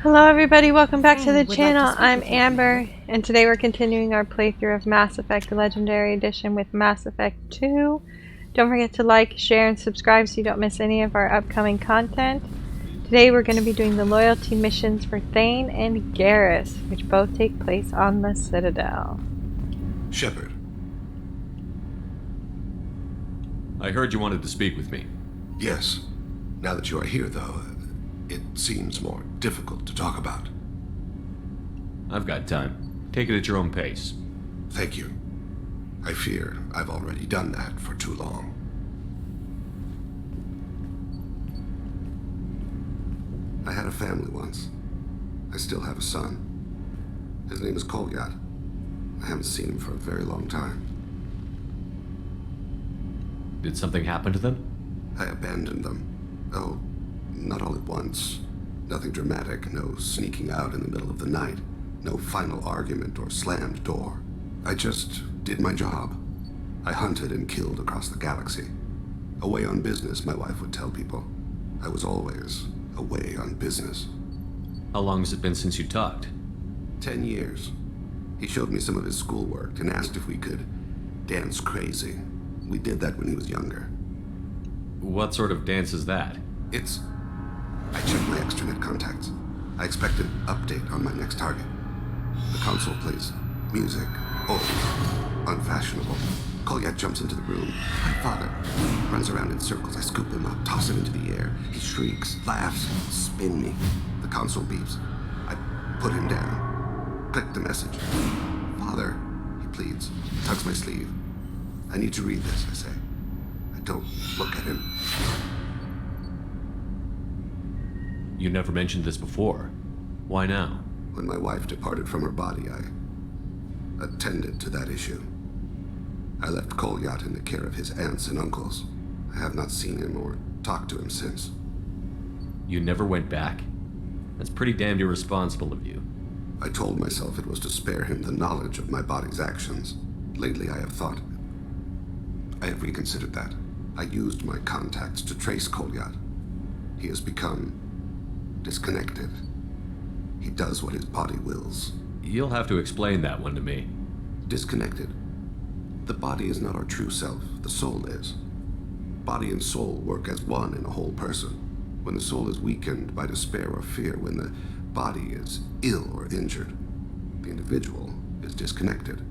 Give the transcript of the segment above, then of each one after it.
Hello everybody, welcome back to Thane the would channel. like to speak I'm with you, Amber, and today we're continuing our playthrough of Mass Effect Legendary Edition with Mass Effect 2. Don't forget to like, share, and subscribe so you don't miss any of our upcoming content. Today we're going to be doing the loyalty missions for Thane and Garrus, which both take place on the Citadel. Shepard. I heard you wanted to speak with me. Yes. Now that you are here, though, it seems more difficult to talk about. I've got time. Take it at your own pace. Thank you. I fear I've already done that for too long. I had a family once. I still have a son. His name is Kolyat. I haven't seen him for a very long time. Did something happen to them? I abandoned them. Oh, not all at once. Nothing dramatic, no sneaking out in the middle of the night, no final argument or slammed door. I just did my job. I hunted and killed across the galaxy. Away on business, my wife would tell people. I was always away on business. How long has it been since you talked? 10 years. He showed me some of his schoolwork and asked if we could dance crazy. We did that when he was younger. What sort of dance is that? I checked my extranet contacts. I expect an update on my next target. The console plays music, old, unfashionable. Kolyat jumps into the room. My father runs around in circles. I scoop him up, toss him into the air. He shrieks, laughs, spin me. The console beeps. I put him down. Click the message. Father, he pleads, tugs my sleeve. I need to read this, I say. I don't look at him. You never mentioned this before. Why now? When my wife departed from her body, I attended to that issue. I left Kolyat in the care of his aunts and uncles. I have not seen him or talked to him since. You never went back? That's pretty damned irresponsible of you. I told myself it was to spare him the knowledge of my body's actions. Lately, I have reconsidered that. I used my contacts to trace Kolyat. He has become disconnected. He does what his body wills. You'll have to explain that one to me. Disconnected. The body is not our true self. The soul is. Body and soul work as one in a whole person. When the soul is weakened by despair or fear, when the body is ill or injured, the individual is disconnected,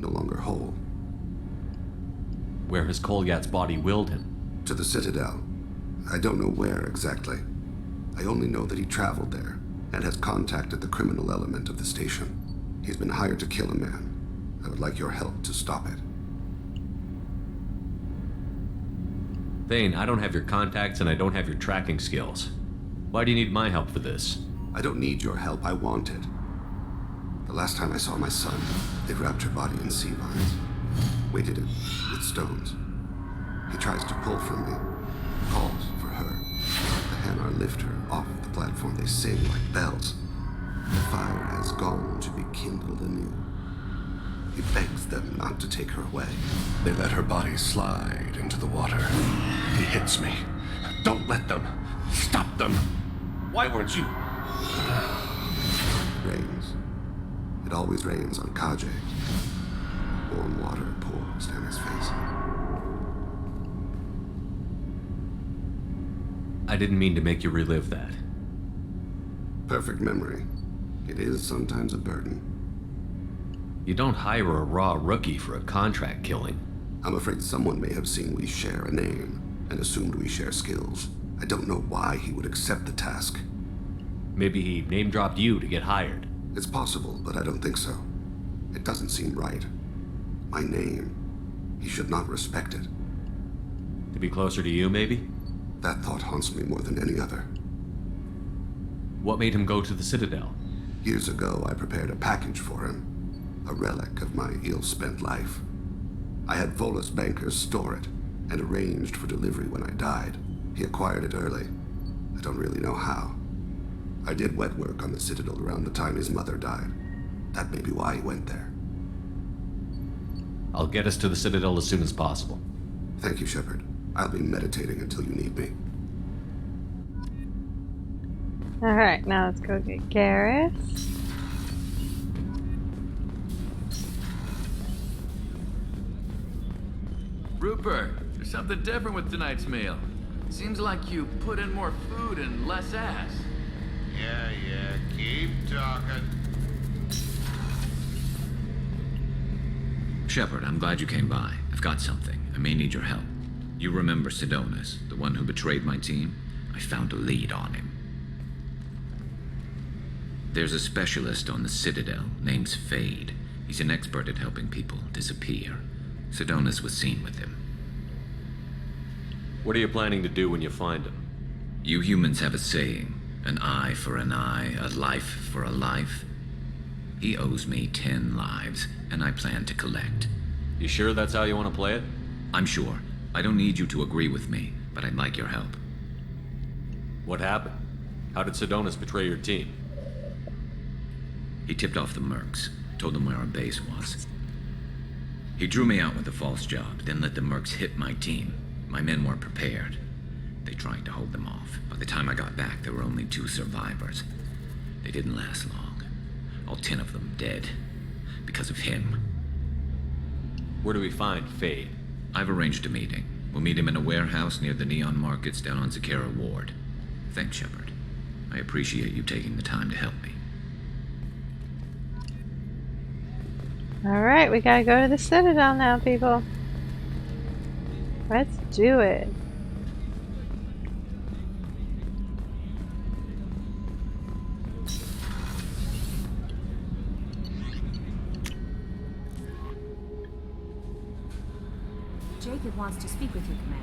no longer whole. Where has Kolyat's body willed him? To the Citadel. I don't know where exactly. I only know that he traveled there and has contacted the criminal element of the station. He's been hired to kill a man. I would like your help to stop it. Thane, I don't have your contacts and I don't have your tracking skills. Why do you need my help for this? I don't need your help. I want it. The last time I saw my son, they wrapped her body in sea vines, weighted it with stones. He tries to pull from me, calls for her. The Hanar lift her off the platform. They sing like bells. The fire has gone to be kindled anew. He begs them not to take her away. They let her body slide into the water. He hits me. Don't let them. Stop them. Why weren't you? It rains. It always rains on Kajay. Warm water pours down his face. I didn't mean to make you relive that. Perfect memory. It is sometimes a burden. You don't hire a raw rookie for a contract killing. I'm afraid someone may have seen we share a name and assumed we share skills. I don't know why he would accept the task. Maybe he name-dropped you to get hired. It's possible, but I don't think so. It doesn't seem right. My name. He should not respect it. To be closer to you, maybe? That thought haunts me more than any other. What made him go to the Citadel? Years ago, I prepared a package for him. A relic of my ill-spent life. I had Volus bankers store it, and arranged for delivery when I died. He acquired it early. I don't really know how. I did wet work on the Citadel around the time his mother died. That may be why he went there. I'll get us to the Citadel as soon as possible. Thank you, Shepard. I'll be meditating until you need me. Alright, now let's go get Garrus. Rupert, there's something different with tonight's meal. Seems like you put in more food and less ass. Yeah, keep talking. Shepard, I'm glad you came by. I've got something. I may need your help. You remember Sidonis, the one who betrayed my team? I found a lead on him. There's a specialist on the Citadel, name's Fade. He's an expert at helping people disappear. Sidonis was seen with him. What are you planning to do when you find him? You humans have a saying, an eye for an eye, a life for a life. He owes me 10 lives, and I plan to collect. You sure that's how you want to play it? I'm sure. I don't need you to agree with me, but I'd like your help. What happened? How did Sidonis betray your team? He tipped off the mercs, told them where our base was. He drew me out with a false job, then let the mercs hit my team. My men weren't prepared. They tried to hold them off. By the time I got back, there were only 2 survivors. They didn't last long. All 10 of them dead. Because of him. Where do we find Fade? I've arranged a meeting. We'll meet him in a warehouse near the Neon Markets down on Zakera Ward. Thanks, Shepard. I appreciate you taking the time to help me. Alright, we gotta go to the Citadel now, people. Let's do it. Jacob wants to speak with you, Commander.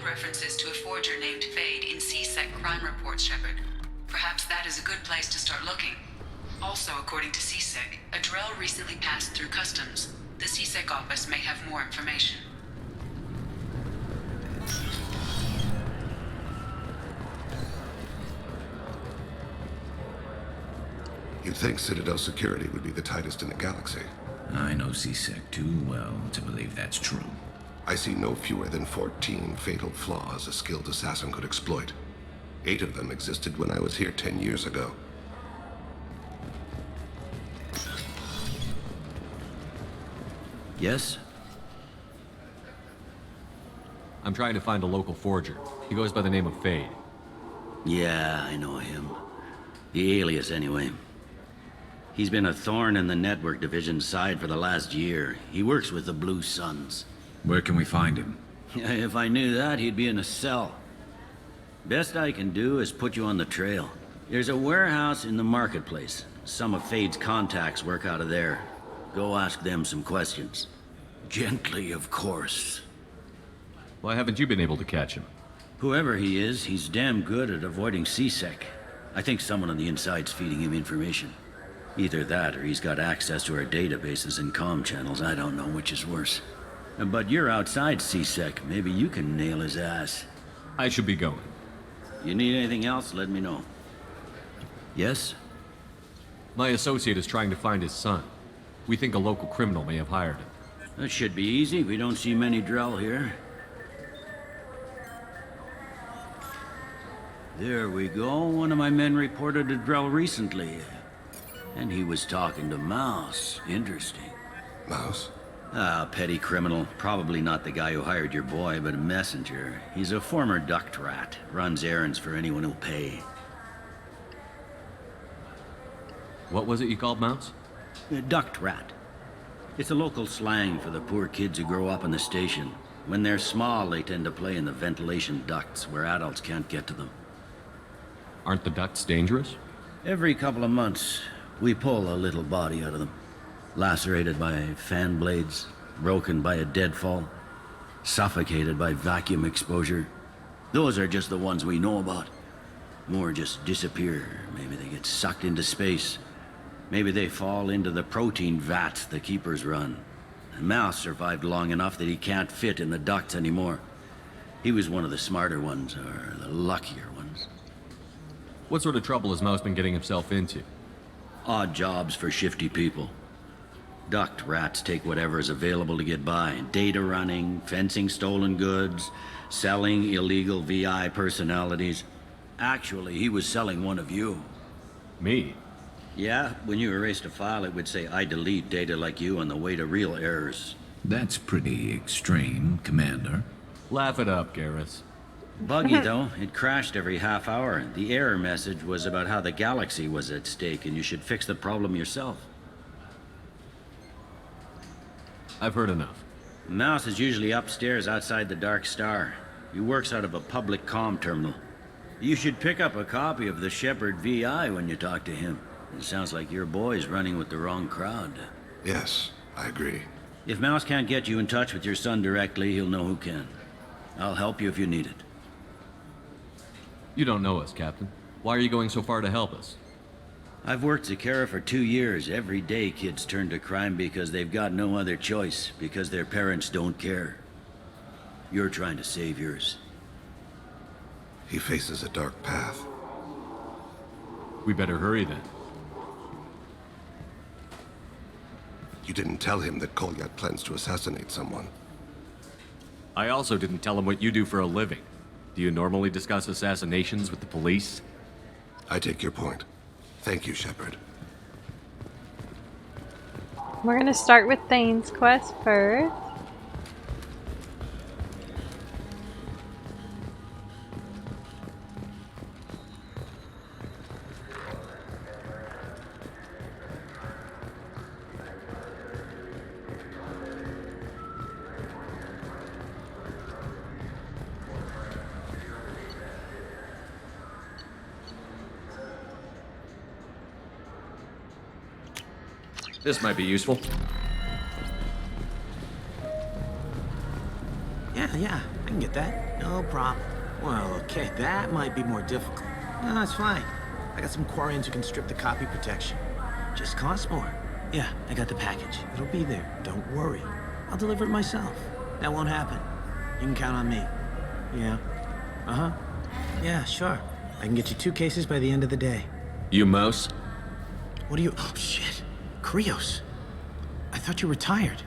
References to a forger named Fade in CSEC crime reports, Shepard. Perhaps that is a good place to start looking. Also, according to CSEC, a Drell recently passed through customs. The CSEC office may have more information. You'd think Citadel security would be the tightest in the galaxy. I know CSEC too well to believe that's true. I see no fewer than 14 fatal flaws a skilled assassin could exploit. 8 of them existed when I was here 10 years ago. Yes? I'm trying to find a local forger. He goes by the name of Fade. Yeah, I know him. The alias, anyway. He's been a thorn in the network division's side for the last year. He works with the Blue Suns. Where can we find him? If I knew that, he'd be in a cell. Best I can do is put you on the trail. There's a warehouse in the marketplace. Some of Fade's contacts work out of there. Go ask them some questions. Gently, of course. Why haven't you been able to catch him? Whoever he is, he's damn good at avoiding CSEC. I think someone on the inside's feeding him information. Either that, or he's got access to our databases and comm channels. I don't know which is worse. But you're outside CSEC. Maybe you can nail his ass. I should be going. You need anything else, let me know. Yes? My associate is trying to find his son. We think a local criminal may have hired him. That should be easy. We don't see many Drell here. There we go. One of my men reported a Drell recently. And he was talking to Mouse. Interesting. Mouse? Ah, petty criminal. Probably not the guy who hired your boy, but a messenger. He's a former duct rat. Runs errands for anyone who'll pay. What was it you called Mouse? Duct rat. It's a local slang for the poor kids who grow up in the station. When they're small, they tend to play in the ventilation ducts where adults can't get to them. Aren't the ducts dangerous? Every couple of months, we pull a little body out of them. Lacerated by fan blades, broken by a deadfall, suffocated by vacuum exposure. Those are just the ones we know about. More just disappear. Maybe they get sucked into space. Maybe they fall into the protein vats the keepers run. Mouse survived long enough that he can't fit in the ducts anymore. He was one of the smarter ones, or the luckier ones. What sort of trouble has Mouse been getting himself into? Odd jobs for shifty people. Duct rats take whatever is available to get by. Data running, fencing stolen goods, selling illegal VI personalities. Actually, he was selling one of you. Me? Yeah, when you erased a file, it would say, I delete data like you on the way to real errors. That's pretty extreme, Commander. Laugh it up, Garrus. Buggy, though. It crashed every half hour. The error message was about how the galaxy was at stake, and you should fix the problem yourself. I've heard enough. Mouse is usually upstairs outside the Dark Star. He works out of a public comm terminal. You should pick up a copy of the Shepard VI when you talk to him. It sounds like your boy's running with the wrong crowd. Yes, I agree. If Mouse can't get you in touch with your son directly, he'll know who can. I'll help you if you need it. You don't know us, Captain. Why are you going so far to help us? I've worked Zakera for 2 years. Every day kids turn to crime because they've got no other choice, because their parents don't care. You're trying to save yours. He faces a dark path. We better hurry then. You didn't tell him that Kolyat plans to assassinate someone. I also didn't tell him what you do for a living. Do you normally discuss assassinations with the police? I take your point. Thank you, Shepard. We're gonna start with Thane's quest first. This might be useful. Yeah, I can get that. No problem. Well, okay, that might be more difficult. No, it's fine. I got some Quarians who can strip the copy protection. Just costs more. Yeah, I got the package. It'll be there. Don't worry. I'll deliver it myself. That won't happen. You can count on me. Yeah. Uh-huh. Yeah, sure. I can get you 2 cases by the end of the day. You Mouse? What are you... Oh, shit. Krios. I thought you were retired.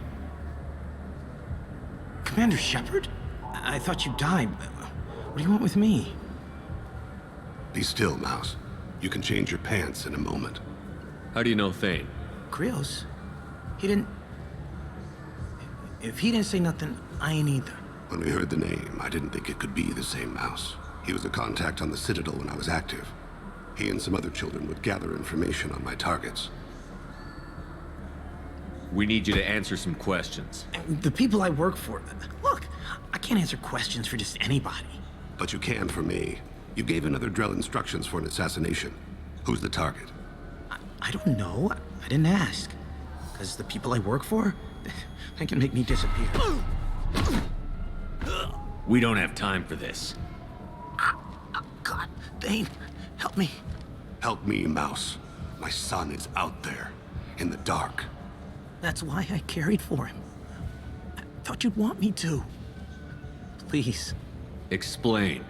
Commander Shepard? I thought you died. What do you want with me? Be still, Mouse. You can change your pants in a moment. How do you know Thane? Krios? He didn't... If he didn't say nothing, I ain't either. When we heard the name, I didn't think it could be the same Mouse. He was a contact on the Citadel when I was active. He and some other children would gather information on my targets. We need you to answer some questions. The people I work for... Look, I can't answer questions for just anybody. But you can for me. You gave another Drell instructions for an assassination. Who's the target? I don't know. I didn't ask. Because the people I work for, they can make me disappear. We don't have time for this. God, Thane, help me. Help me, Mouse. My son is out there, in the dark. That's why I carried for him. I thought you'd want me to. Please. Explain.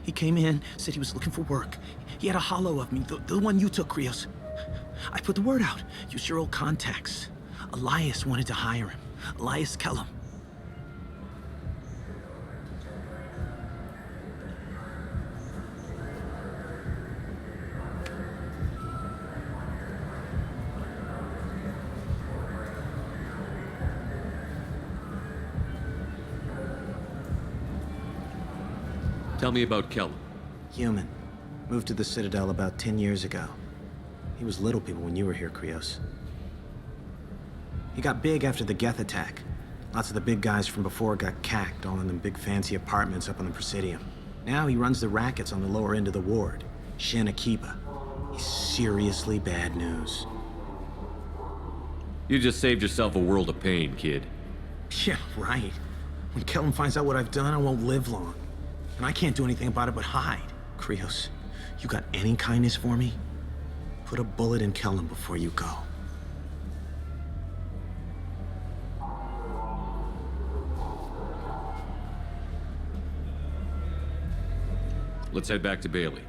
He came in, said he was looking for work. He had a holo of me, the one you took, Krios. I put the word out. Use your old contacts. Elias wanted to hire him. Elias Kellum. Tell me about Kellum. Human. Moved to the Citadel about 10 years ago. He was Little People when you were here, Krios. He got big after the Geth attack. Lots of the big guys from before got cacked, all in them big fancy apartments up on the Presidium. Now he runs the rackets on the lower end of the ward, Shin Akiba. He's seriously bad news. You just saved yourself a world of pain, kid. Yeah, right. When Kellum finds out what I've done, I won't live long. And I can't do anything about it but hide. Krios, you got any kindness for me? Put a bullet in Kellum before you go. Let's head back to Bailey.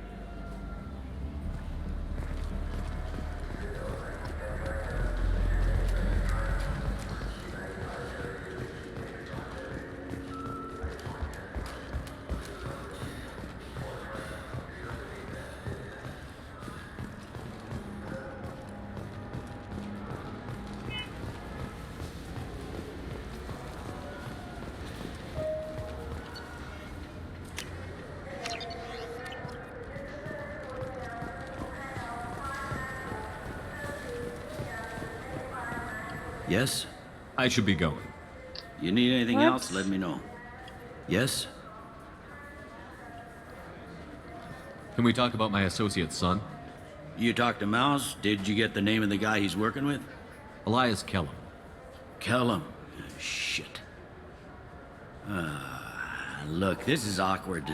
Yes? I should be going. You need anything What? else, let me know. Yes? Can we talk about my associate's son? You talked to Mouse? Did you get the name of the guy he's working with? Elias Kellum. Kellum. Shit. Look, this is awkward.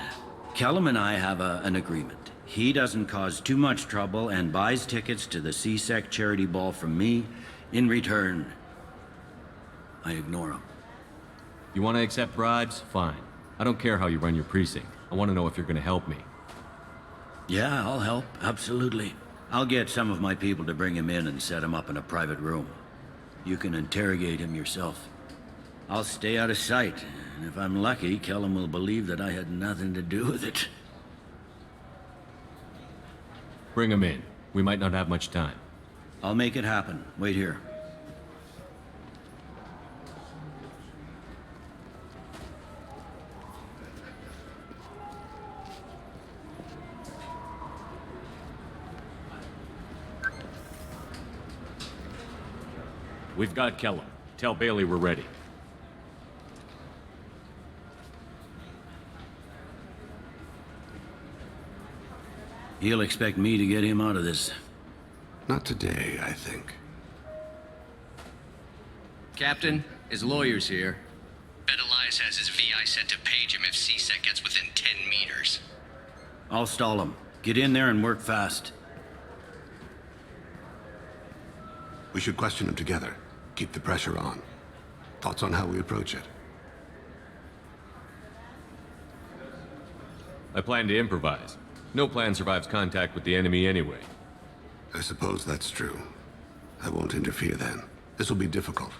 Kellum and I have an agreement. He doesn't cause too much trouble and buys tickets to the C-Sec charity ball from me. In return, I ignore him. You want to accept bribes? Fine. I don't care how you run your precinct. I want to know if you're going to help me. Yeah, I'll help. Absolutely. I'll get some of my people to bring him in and set him up in a private room. You can interrogate him yourself. I'll stay out of sight, and if I'm lucky, Kellum will believe that I had nothing to do with it. Bring him in. We might not have much time. I'll make it happen. Wait here. We've got Kellum. Tell Bailey we're ready. He'll expect me to get him out of this. Not today, I think. Captain, his lawyer's here. Bet Elias has his VI set to page him if C-Sec gets within 10 meters. I'll stall him. Get in there and work fast. We should question him together. Keep the pressure on. Thoughts on how we approach it? I plan to improvise. No plan survives contact with the enemy anyway. I suppose that's true. I won't interfere then. This will be difficult.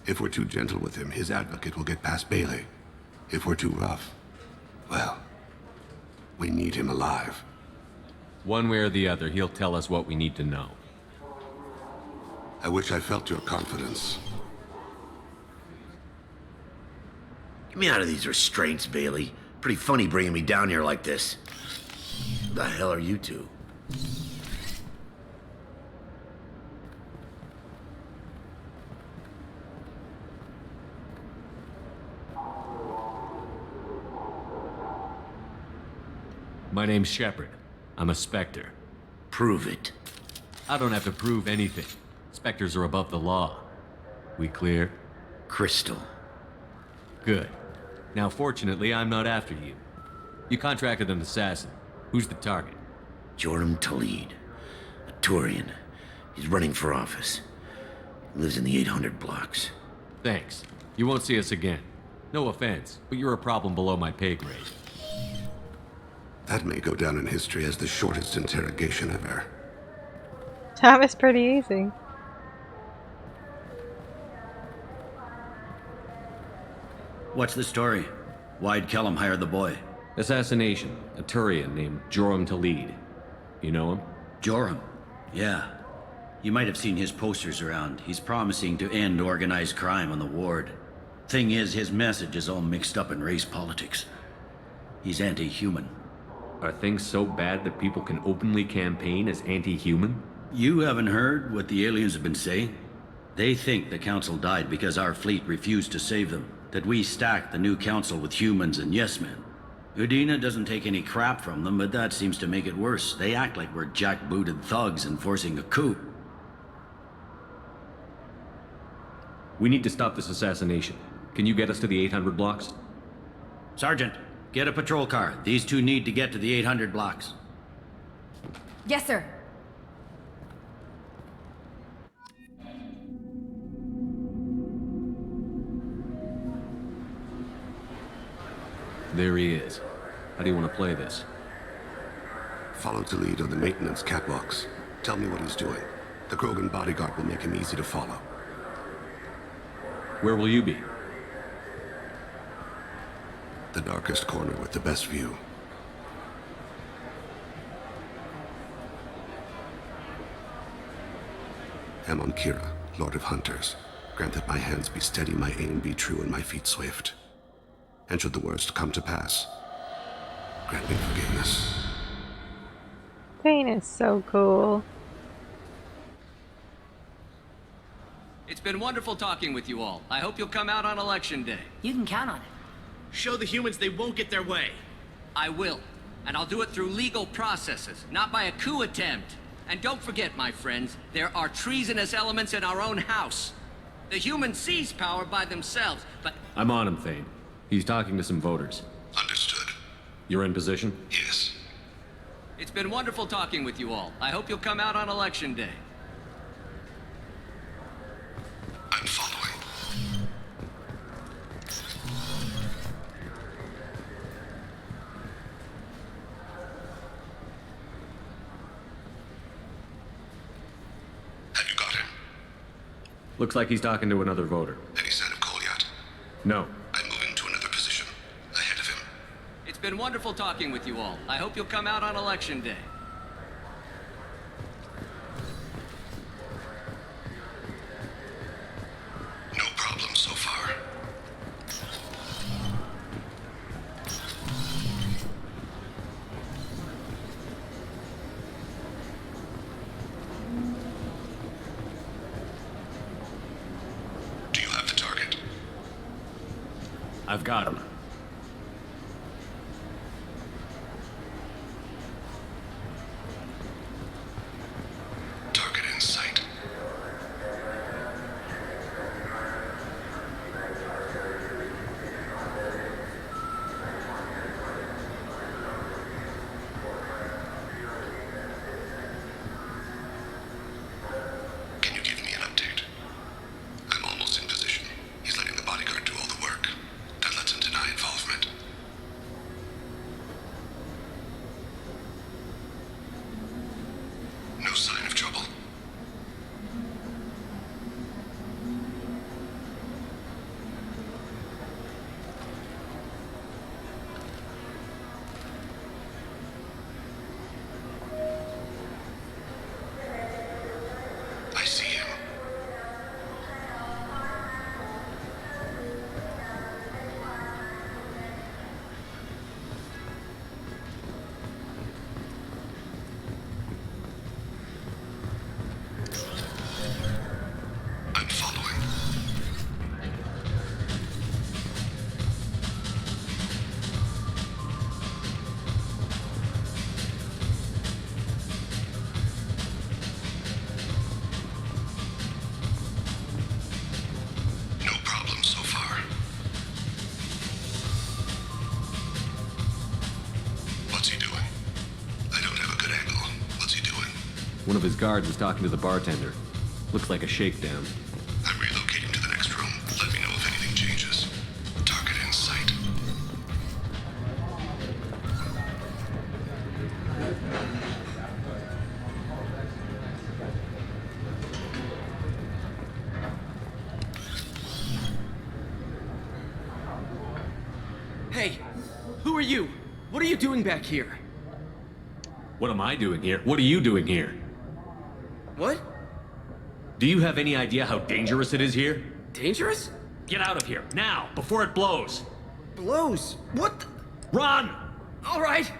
If we're too gentle with him, his advocate will get past Bailey. If we're too rough, well, we need him alive. One way or the other, he'll tell us what we need to know. I wish I felt your confidence. Get me out of these restraints, Bailey. Pretty funny bringing me down here like this. Who the hell are you two? My name's Shepard. I'm a Spectre. Prove it. I don't have to prove anything. Spectres are above the law. We clear? Crystal. Good. Now, fortunately, I'm not after you. You contracted an assassin. Who's the target? Joram Talid. A Turian. He's running for office. He lives in the 800 blocks. Thanks. You won't see us again. No offense, but you're a problem below my pay grade. That may go down in history as the shortest interrogation ever. That was pretty easy. What's the story? Why'd Kellum hire the boy? Assassination. A Turian named Joram Talid. You know him? Joram? Yeah. You might have seen his posters around. He's promising to end organized crime on the ward. Thing is, his message is all mixed up in race politics. He's anti-human. Are things so bad that people can openly campaign as anti-human? You haven't heard what the aliens have been saying? They think the Council died because our fleet refused to save them. That we stacked the new Council with humans and yes-men. Udina doesn't take any crap from them, but that seems to make it worse. They act like we're jackbooted thugs enforcing a coup. We need to stop this assassination. Can you get us to the 800 blocks? Sergeant, get a patrol car. These two need to get to the 800 blocks. Yes, sir. There he is. How do you want to play this? Follow to lead on the maintenance catwalks. Tell me what he's doing. The Krogan bodyguard will make him easy to follow. Where will you be? The darkest corner with the best view. I'm on Kira, Lord of Hunters. Grant that my hands be steady, my aim be true, and my feet swift. And should the worst come to pass, grant me forgiveness. Thane is so cool. It's been wonderful talking with you all. I hope you'll come out on Election Day. You can count on it. Show the humans they won't get their way. I will. And I'll do it through legal processes, not by a coup attempt. And don't forget, my friends, there are treasonous elements in our own house. The humans seize power by themselves, but... I'm on him, Thane. He's talking to some voters. Understood. You're in position? Yes. It's been wonderful talking with you all. I hope you'll come out on Election Day. I'm following. Have you got him? Looks like he's talking to another voter. Any sign of Cole yet? No. I'm moving to another position. Ahead of him. It's been wonderful talking with you all. I hope you'll come out on Election Day. No problem so far. Do you have the target? I've got him. Target in sight. Can you give me an update? I'm almost in position. He's letting the bodyguard do all the work. That lets him deny involvement. No sign of trouble. I see him. I'm following. No problem so far. What's he doing? I don't have a good angle. What's he doing? One of his guards was talking to the bartender. Looks like a shakedown. I'm relocating to the next room. Let me know if anything changes. Target in sight. Hey, who are you? What are you doing back here? What am I doing here? What are you doing here? What? Do you have any idea how dangerous it is here? Dangerous? Get out of here, now, before it blows! Blows? What the... Run! All right.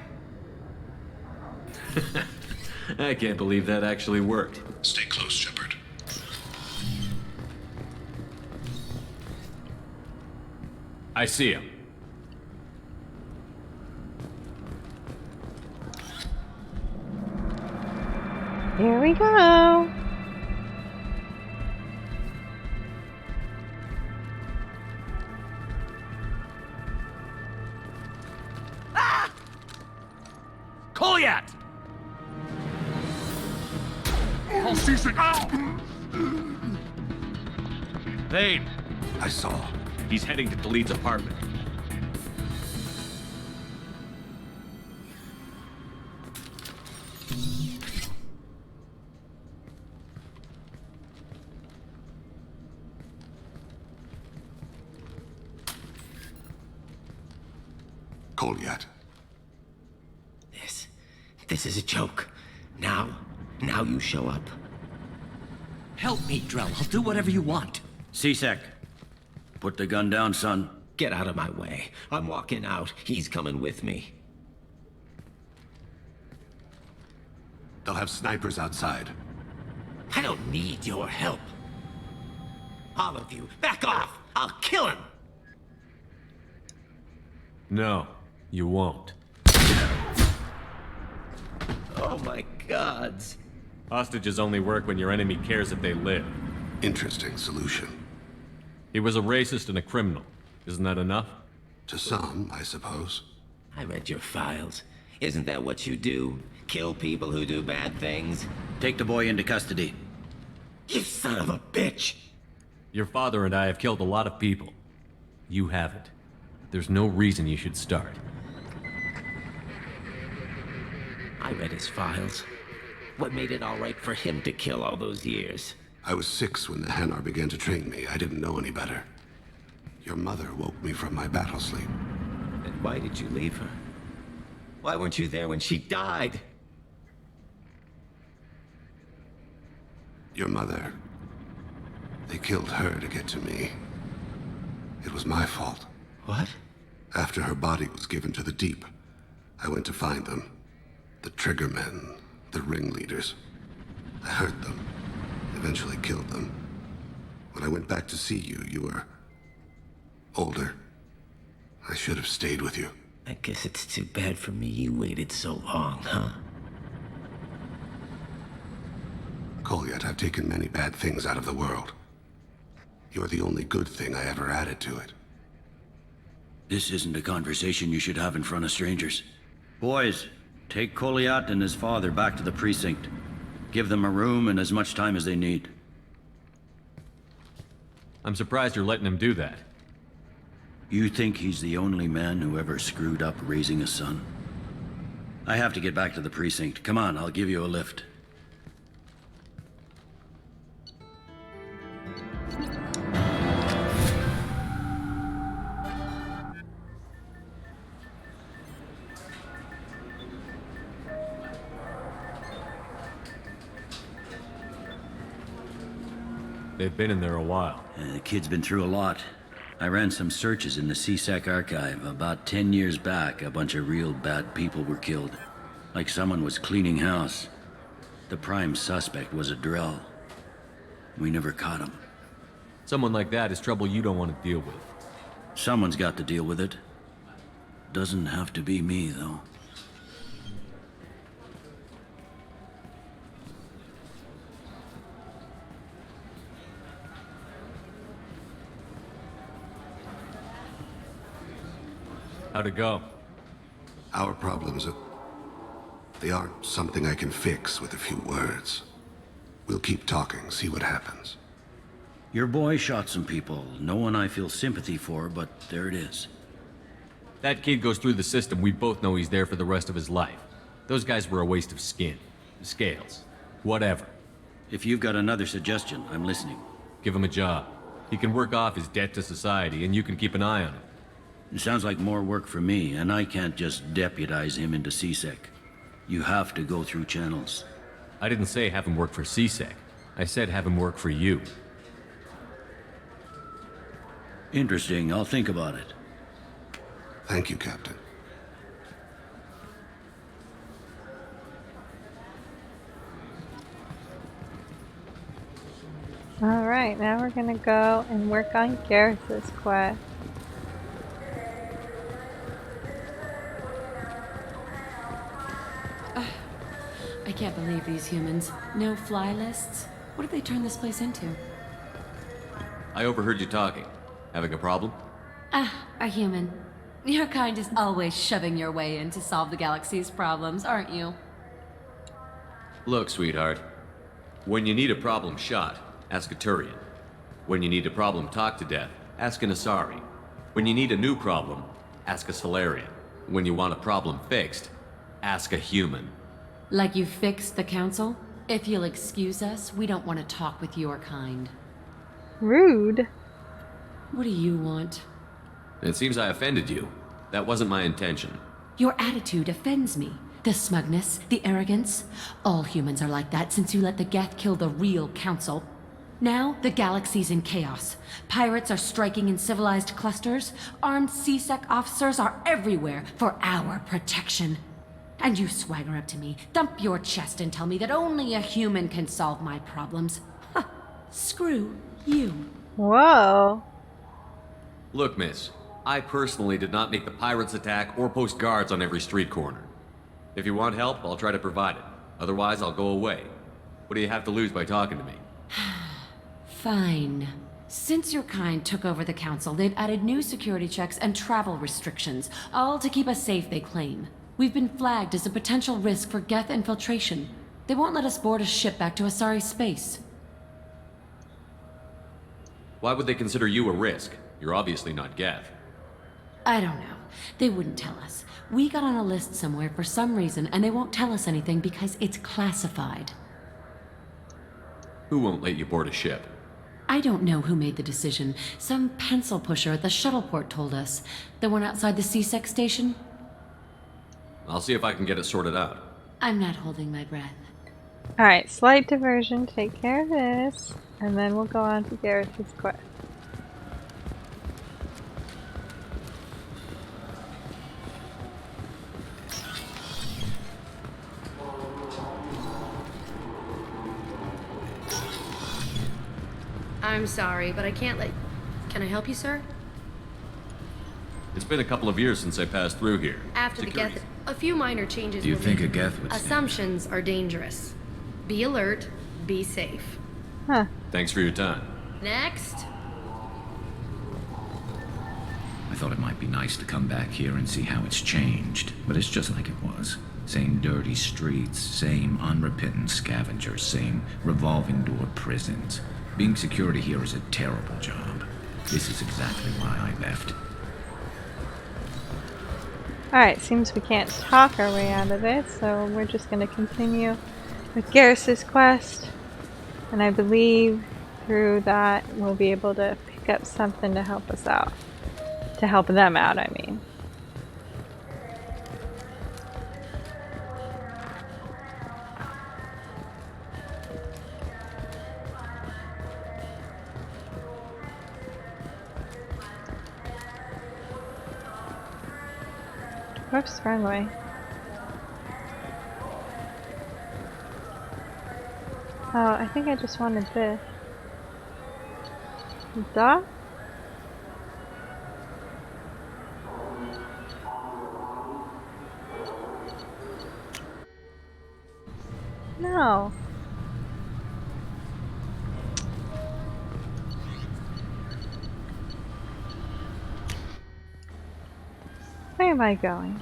I can't believe that actually worked. Stay close, Shepard. I see him. Here we go. Goliath! I'll seize it now! Thane! I saw. He's heading to Khalid's apartment. Goliath. This is a joke. Now you show up. Help me, Drell. I'll do whatever you want. C-Sec, put the gun down, son. Get out of my way. I'm walking out. He's coming with me. They'll have snipers outside. I don't need your help. All of you, back off! I'll kill him! No, you won't. Oh my gods. Hostages only work when your enemy cares if they live. Interesting solution. He was a racist and a criminal. Isn't that enough? To some, I suppose. I read your files. Isn't that what you do? Kill people who do bad things? Take the boy into custody. You son of a bitch! Your father and I have killed a lot of people. You haven't. There's no reason you should start. I read his files. What made it all right for him to kill all those years? I was 6 when the Hanar began to train me. I didn't know any better. Your mother woke me from my battle sleep. Then why did you leave her? Why weren't you there when she died? Your mother. They killed her to get to me. It was my fault. What? After her body was given to the Deep, I went to find them. The Triggermen, the ringleaders. I hurt them, eventually killed them. When I went back to see you, you were older. I should have stayed with you. I guess it's too bad for me you waited so long, huh? Goliath, I've taken many bad things out of the world. You're the only good thing I ever added to it. This isn't a conversation you should have in front of strangers. Boys, take Goliath and his father back to the precinct. Give them a room and as much time as they need. I'm surprised you're letting him do that. You think he's the only man who ever screwed up raising a son? I have to get back to the precinct. Come on, I'll give you a lift. They've been in there a while. The kid's been through a lot. I ran some searches in the CSEC archive. About 10 years back, a bunch of real bad people were killed. Like someone was cleaning house. The prime suspect was a Drell. We never caught him. Someone like that is trouble you don't want to deal with. Someone's got to deal with it. Doesn't have to be me, though. How'd it go? Our problems they aren't something I can fix with a few words. We'll keep talking, see what happens. Your boy shot some people. No one I feel sympathy for, but there it is. That kid goes through the system. We both know he's there for the rest of his life. Those guys were a waste of skin. Scales. Whatever. If you've got another suggestion, I'm listening. Give him a job. He can work off his debt to society, and you can keep an eye on him. It sounds like more work for me, and I can't just deputize him into CSEC. You have to go through channels. I didn't say have him work for CSEC. I said have him work for you. Interesting. I'll think about it. Thank you, Captain. Alright, now we're gonna go and work on Garrus's quest. believe these humans. No fly lists? What have they turned this place into? I overheard you talking. Having a problem? A human. Your kind is always shoving your way in to solve the galaxy's problems, aren't you? Look, sweetheart. When you need a problem shot, ask a Turian. When you need a problem talked to death, ask an Asari. When you need a new problem, ask a Solarian. When you want a problem fixed, ask a human. Like you fixed the council? If you'll excuse us, we don't want to talk with your kind. Rude. What do you want? It seems I offended you. That wasn't my intention. Your attitude offends me. The smugness, the arrogance. All humans are like that since you let the Geth kill the real council. Now, the galaxy's in chaos. Pirates are striking in civilized clusters. Armed C-Sec officers are everywhere for our protection. And you swagger up to me, thump your chest and tell me that only a human can solve my problems. Ha! Screw you. Whoa. Look, miss. I personally did not make the pirates attack or post guards on every street corner. If you want help, I'll try to provide it. Otherwise, I'll go away. What do you have to lose by talking to me? Fine. Since your kind took over the council, they've added new security checks and travel restrictions, all to keep us safe, they claim. We've been flagged as a potential risk for Geth infiltration. They won't let us board a ship back to Asari space. Why would they consider you a risk? You're obviously not Geth. I don't know. They wouldn't tell us. We got on a list somewhere for some reason, and they won't tell us anything because it's classified. Who won't let you board a ship? I don't know who made the decision. Some pencil pusher at the shuttleport told us. The one outside the C-Sec station? I'll see if I can get it sorted out. I'm not holding my breath. Alright, slight diversion. Take care of this. And then we'll go on to Garrus' quest. I'm sorry, but I can't let... Can I help you, sir? It's been a couple of years since I passed through here. After the Geth, a few minor changes Do you were think made. a Geth would stand? Assumptions are dangerous. Be alert, be safe. Huh. Thanks for your time. Next. I thought it might be nice to come back here and see how it's changed, but it's just like it was. Same dirty streets, same unrepentant scavengers, same revolving door prisons. Being security here is a terrible job. This is exactly why I left. Alright, seems we can't talk our way out of it, so we're just going to continue with Garrus' quest. And I believe through that we'll be able to pick up something to help us out. To help them out, I mean. Whoops, wrong way. Oh, I think I just wanted this. Duh? No. Where am I going?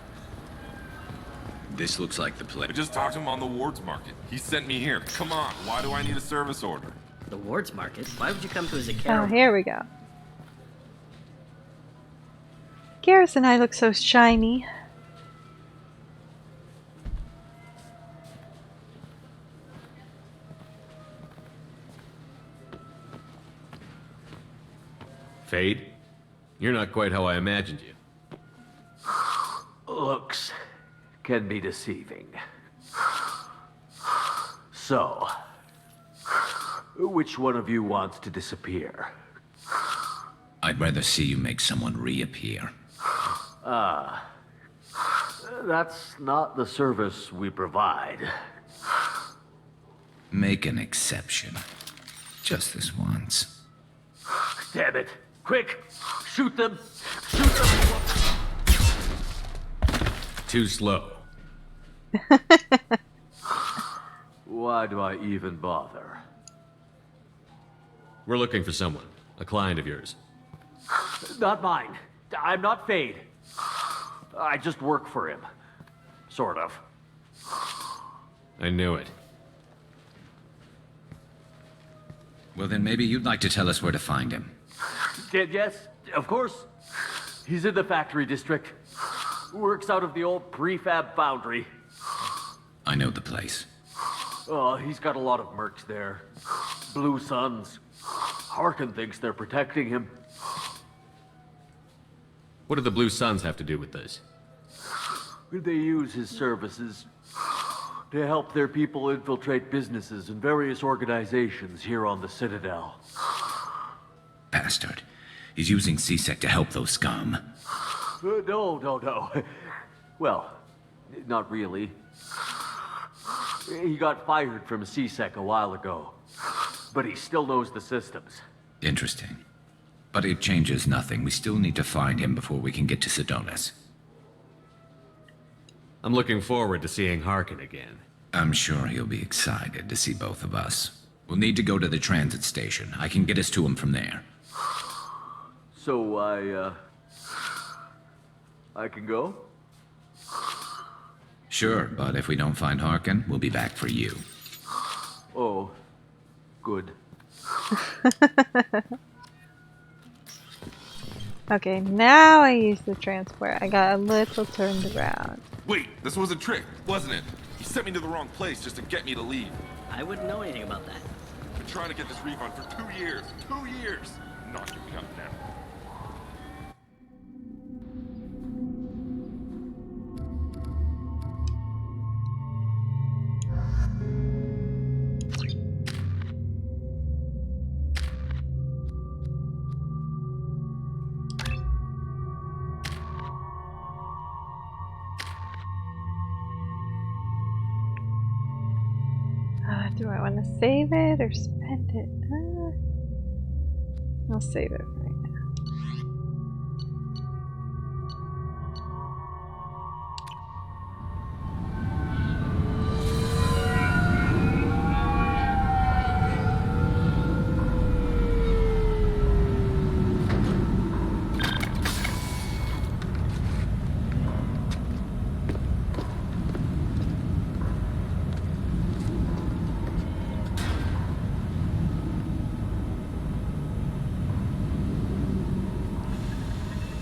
This looks like the place. I just talked to him on the Wards Market. He sent me here. Come on, why do I need a service order? The Wards Market? Why would you come to a Oh, Zakara? here we go. Garrus and I look so shiny. Fade? You're not quite how I imagined you. Looks can be deceiving. So, which one of you wants to disappear? I'd rather see you make someone reappear. Ah, that's not the service we provide. Make an exception. Just this once. Damn it. Quick! Shoot them! Shoot them! Too slow. Why do I even bother? We're looking for someone. A client of yours. Not mine. I'm not Fade. I just work for him. Sort of. I knew it. Well, then maybe you'd like to tell us where to find him. Yes, of course. He's in the factory district. Works out of the old prefab foundry. I know the place. Oh, he's got a lot of mercs there. Blue Suns. Harkin thinks they're protecting him. What do the Blue Suns have to do with this? They use his services to help their people infiltrate businesses and various organizations here on the Citadel. Bastard. He's using C-Sec to help those scum. No. Well, not really. He got fired from C-Sec a while ago, but he still knows the systems. Interesting. But it changes nothing. We still need to find him before we can get to Sidonis. I'm looking forward to seeing Harkin again. I'm sure he'll be excited to see both of us. We'll need to go to the transit station. I can get us to him from there. So I can go? Sure, but if we don't find Harkin, we'll be back for you. Oh, good. Okay, now I use the transport. I got a little turned around. Wait, this was a trick, wasn't it? He sent me to the wrong place just to get me to leave. I wouldn't know anything about that. I've been trying to get this refund for 2 years. 2 years! Not giving up now. Do I want to save it or spend it? I'll save it right now.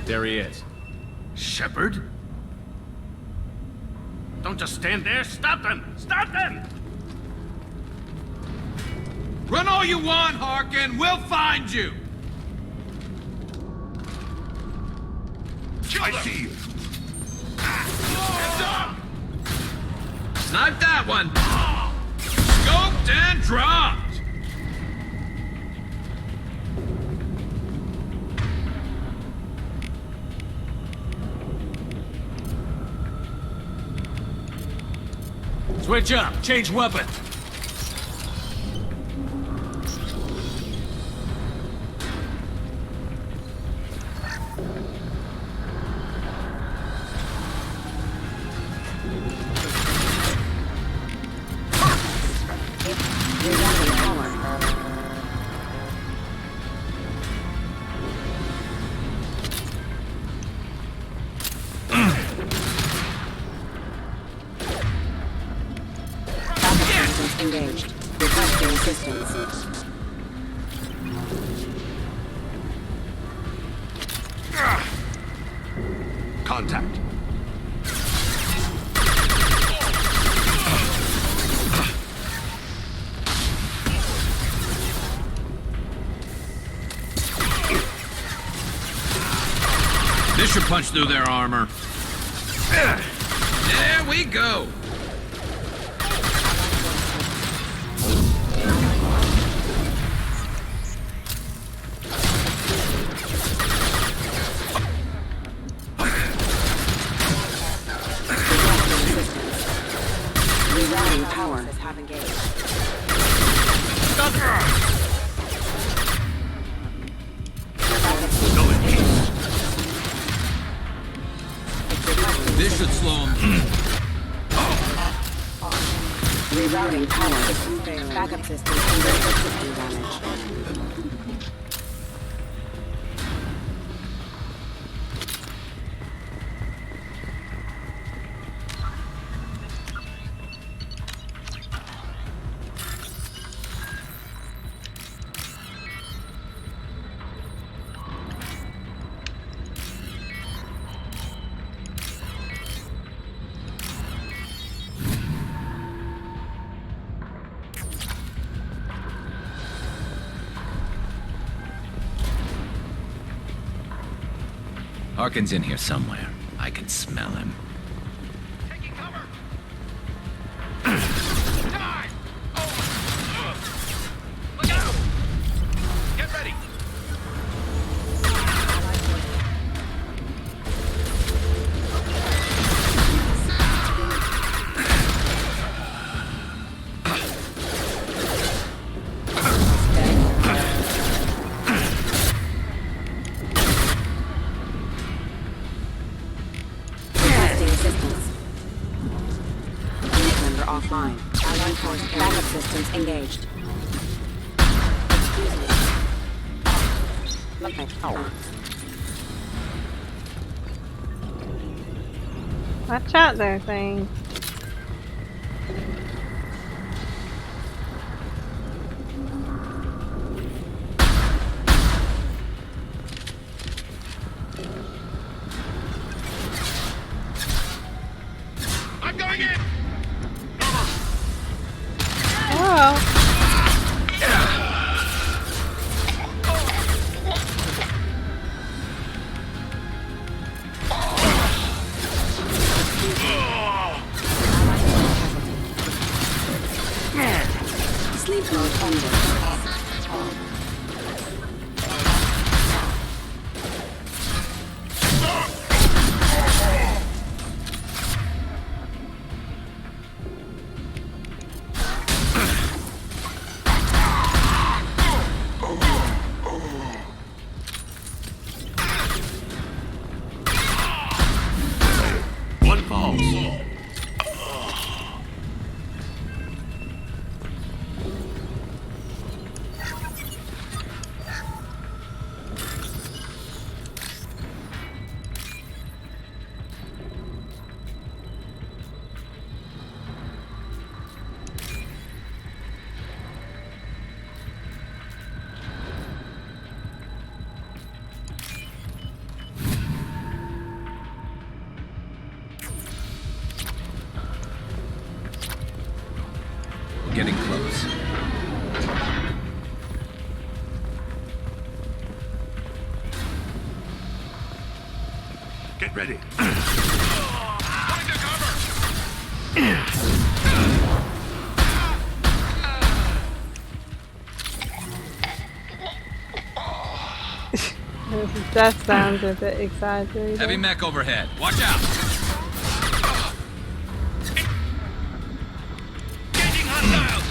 There he is. Shepard? Don't just stand there. Stop them! Stop them! Run all you want, Harkin. We'll find you. I see you. Heads up! Snipe that one. Scoped and dropped. Switch up. Change weapon. Engaged. Requesting assistance. Contact. This should punch through their armor. There we go. Rerouting power have engaged. This should slow him. Routing power. Backup system under system damage. Harkin's in here somewhere. I can smell him. Look out! Get ready! Offline. Allied force backup systems engaged. Okay. Watch out there, Thane. I'm going in! Oh. Sleep mode ended. One falls. Getting close. Get ready. That sounds a bit exaggerated. Heavy mech overhead. Watch out! Engaging hostiles!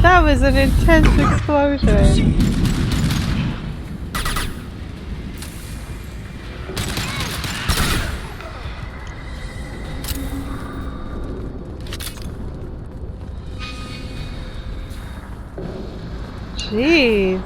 That was an intense explosion. Jeez.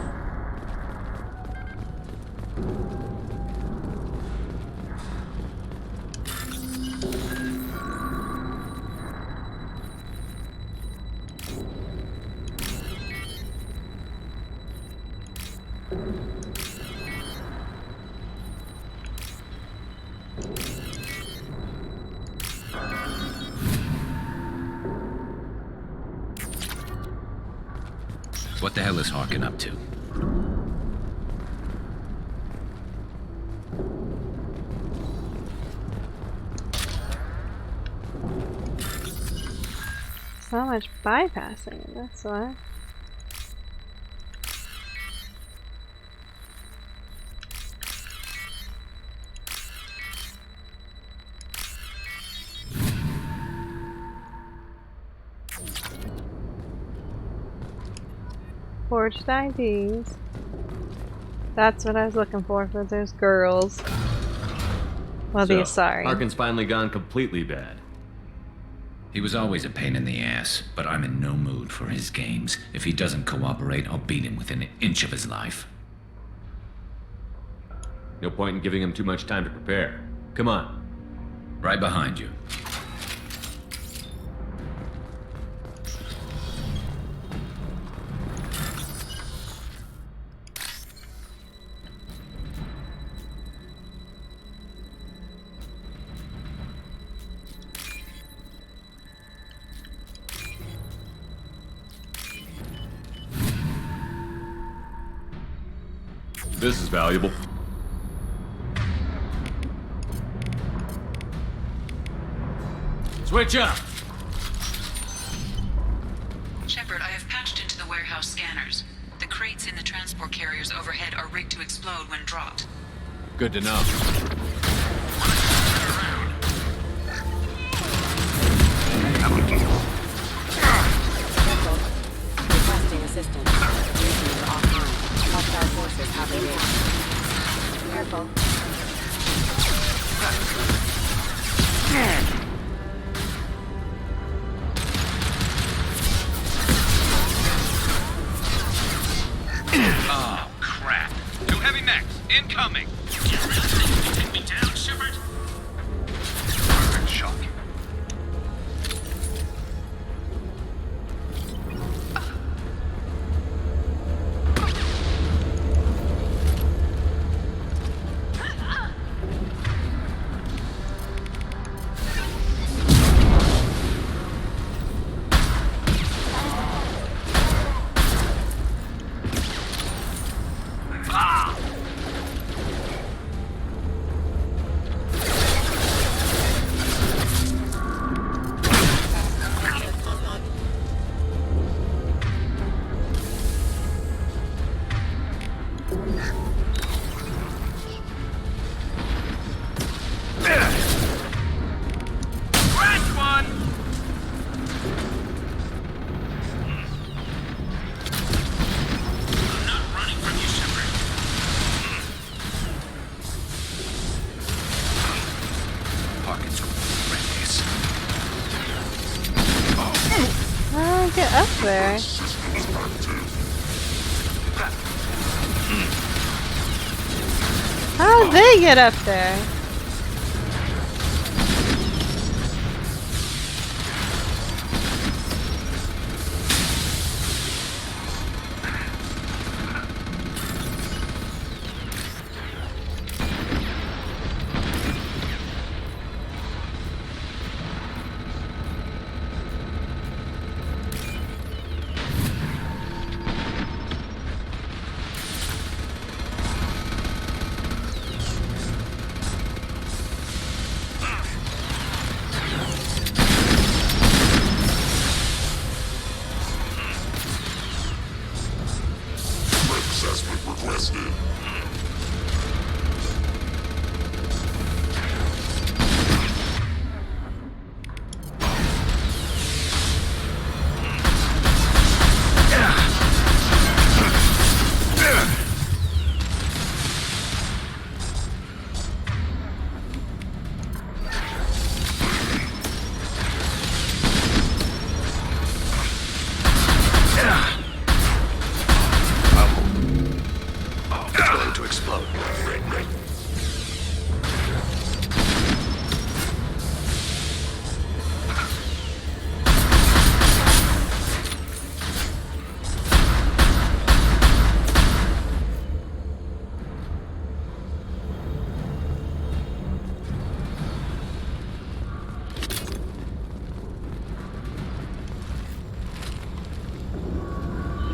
What the hell is Harkin up to? So much bypassing, that's why. Forged IDs. That's what I was looking for those girls. Well, the Asari. Harkin's finally gone completely bad. He was always a pain in the ass, but I'm in no mood for his games. If he doesn't cooperate, I'll beat him within an inch of his life. No point in giving him too much time to prepare. Come on. Right behind you. This is valuable. Switch up! Shepard, I have patched into the warehouse scanners. The crates in the transport carriers overhead are rigged to explode when dropped. Good to know. Requesting assistance. Mission is offline. Hostile forces have engaged. Careful. Oh, crap. Two heavy mechs, incoming. You really think you can take me down, Shepard? Perfect shot. Get up there. How did they get up there?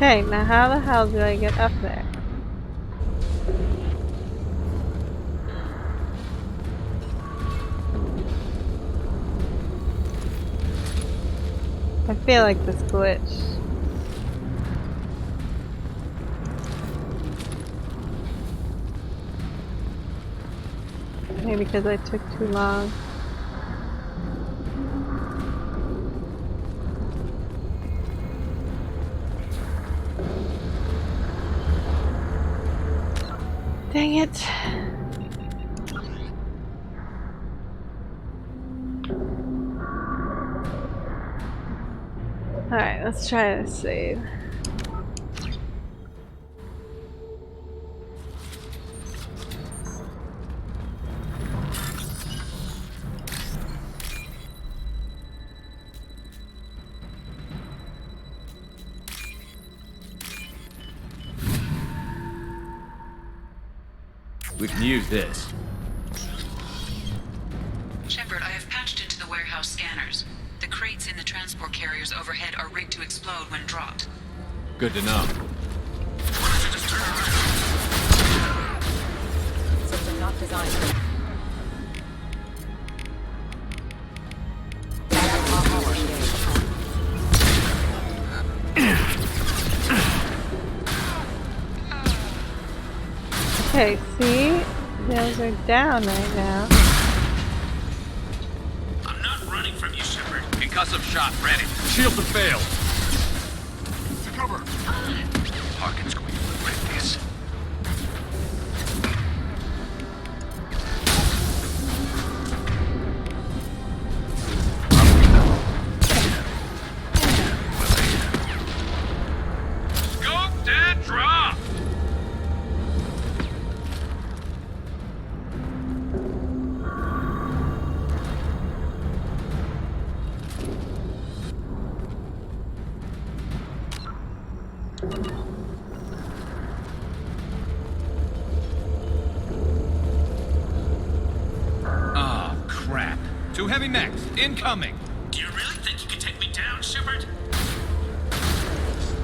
Okay, now how the hell do I get up there? I feel like this glitch. Maybe because I took too long. Dang it. Alright, let's try to save. We can use this. Shepard, I have patched into the warehouse scanners. The crates in the transport carriers overhead are rigged to explode when dropped. Good to know. System not designed for... Okay, see? Those are down right now. I'm not running from you, Shepard. Concussive shot ready. Shields have failed. To cover. Harkin's going to regret this. Scoped and drop. Oh, crap. Two heavy mechs, incoming. Do you really think you can take me down, Shepard?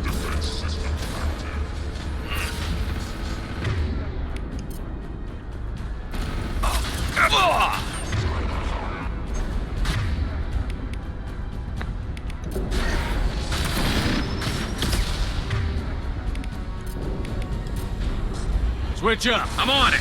Defense system Switch up. I'm on it.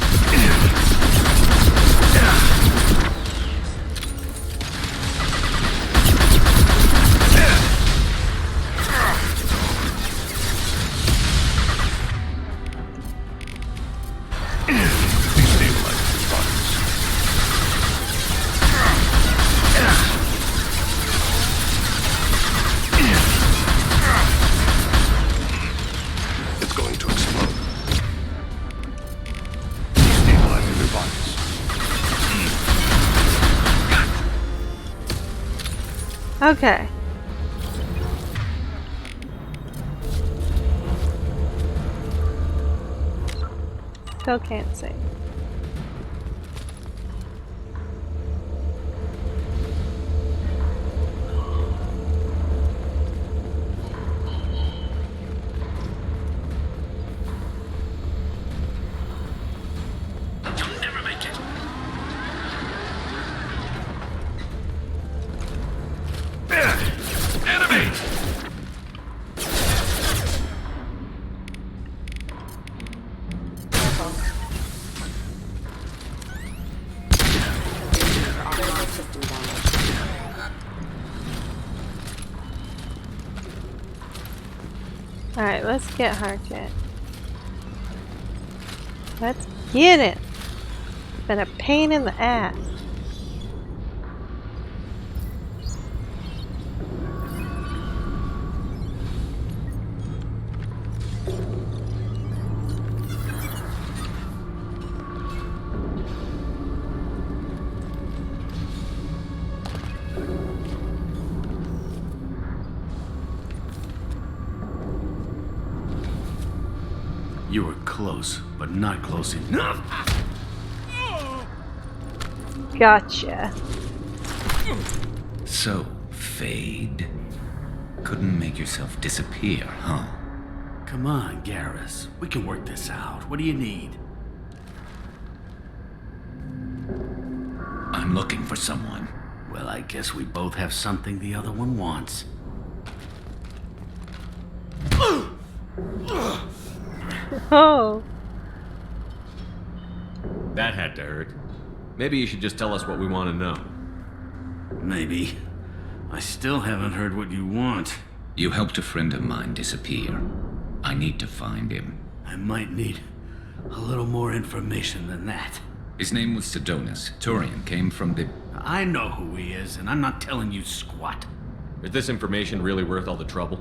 It's going to explode. Stabilizing their bodies. Okay. Still can't save. You'll never make it. Enemy! Operating system damage. Alright, let's get Harkit. Let's get it! It's been a pain in the ass. You were close, but not close enough. Gotcha. So, Fade. Couldn't make yourself disappear, huh? Come on, Garrus. We can work this out. What do you need? I'm looking for someone. Well, I guess we both have something the other one wants. Oh. That had to hurt. Maybe you should just tell us what we want to know. Maybe. I still haven't heard what you want. You helped a friend of mine disappear. I need to find him. I might need a little more information than that. His name was Sidonis. Turian came from the... I know who he is, and I'm not telling you squat. Is this information really worth all the trouble?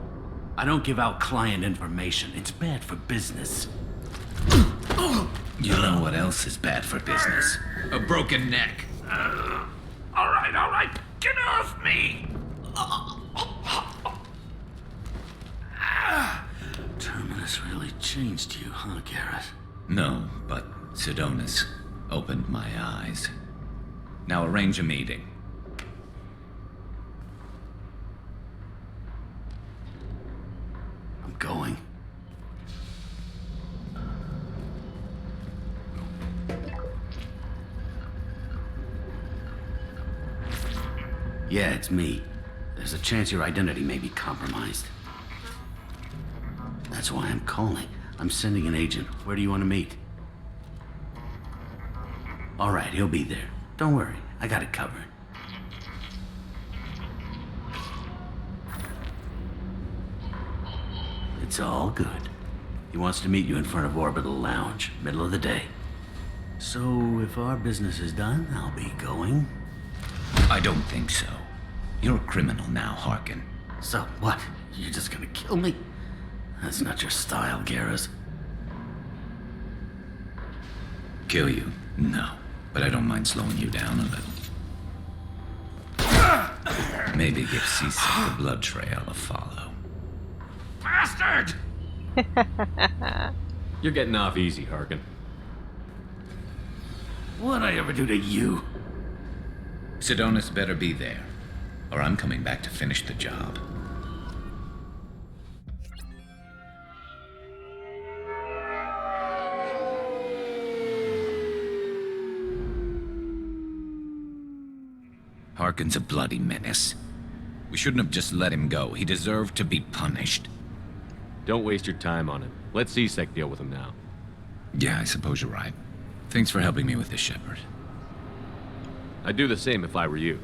I don't give out client information. It's bad for business. You know what else is bad for business? A broken neck. All right. Get off me! Terminus really changed you, huh, Garrus? No, but Sidonis opened my eyes. Now arrange a meeting. I'm going. Yeah, it's me. There's a chance your identity may be compromised. That's why I'm calling. I'm sending an agent. Where do you want to meet? All right, he'll be there. Don't worry, I got it covered. It's all good. He wants to meet you in front of Orbital Lounge, middle of the day. So, if our business is done, I'll be going. I don't think so. You're a criminal now, Harkin. So what? You're just gonna kill me? That's not your style, Garrus. Kill you? No. But I don't mind slowing you down a little. Maybe give Seasick the blood trail a follow. Bastard! You're getting off easy, Harkin. What'd I ever do to you? Sidonis better be there, or I'm coming back to finish the job. Harkin's a bloody menace. We shouldn't have just let him go. He deserved to be punished. Don't waste your time on him. Let C-Sec deal with him now. Yeah, I suppose you're right. Thanks for helping me with this, Shepard. I'd do the same if I were you.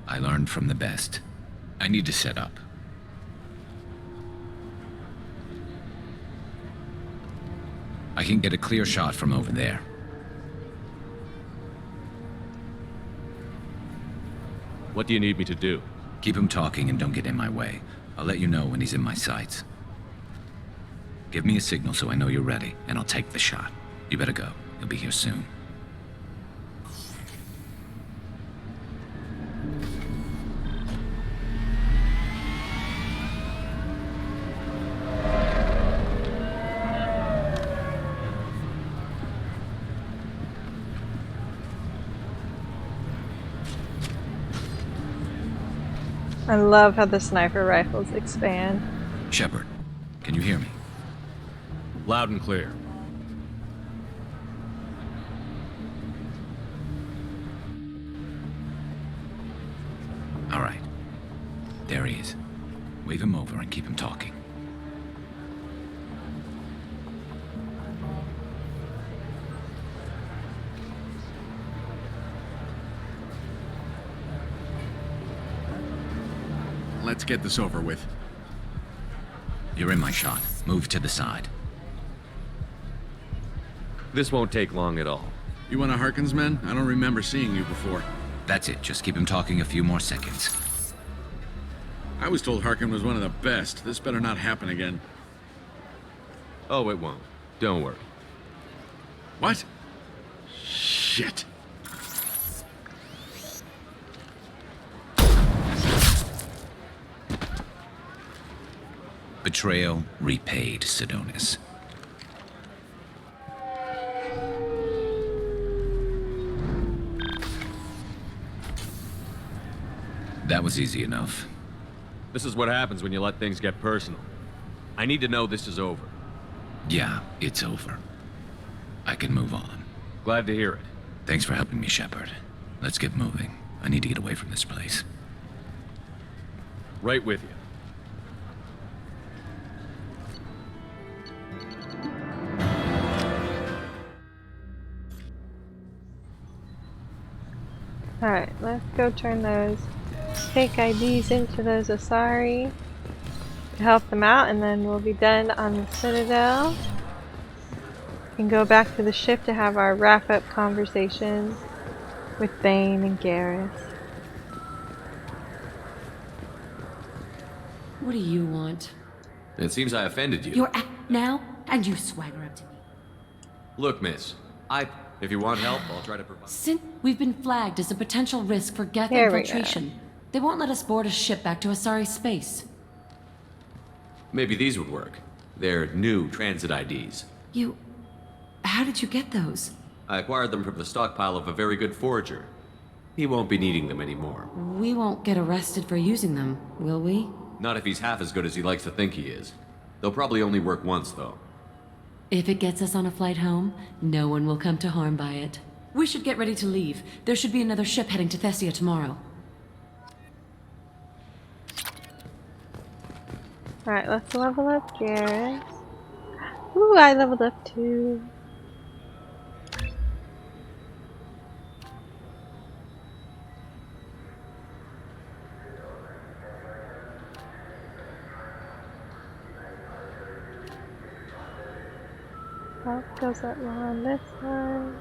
I learned from the best. I need to set up. I can get a clear shot from over there. What do you need me to do? Keep him talking and don't get in my way. I'll let you know when he's in my sights. Give me a signal so I know you're ready, and I'll take the shot. You better go. He'll be here soon. I love how the sniper rifles expand. Shepard, can you hear me? Loud and clear. All right. There he is. Wave him over and keep him talking. Let's get this over with. You're in my shot. Move to the side. This won't take long at all. You one of Harkin's men? I don't remember seeing you before. That's it. Just keep him talking a few more seconds. I was told Harkin was one of the best. This better not happen again. Oh, it won't. Don't worry. What? Shit. Betrayal repaid, Sidonis. That was easy enough. This is what happens when you let things get personal. I need to know this is over. Yeah, it's over. I can move on. Glad to hear it. Thanks for helping me, Shepard. Let's get moving. I need to get away from this place. Right with you. Alright, let's go turn those fake IDs into those Asari to help them out, and then we'll be done on the Citadel. And go back to the ship to have our wrap-up conversations with Thane and Garrus. What do you want? It seems I offended you. You're now, and you swagger up to me. Look, miss, if you want help, I'll try to provide. We've been flagged as a potential risk for Geth Here we infiltration. They won't let us board a ship back to Asari space. Maybe these would work. They're new transit IDs. How did you get those? I acquired them from the stockpile of a very good forager. He won't be needing them anymore. We won't get arrested for using them, will we? Not if he's half as good as he likes to think he is. They'll probably only work once, though. If it gets us on a flight home, no one will come to harm by it. We should get ready to leave. There should be another ship heading to Thessia tomorrow. Alright, let's level up Garrus. Ooh, I leveled up too. Health goes up more on this one.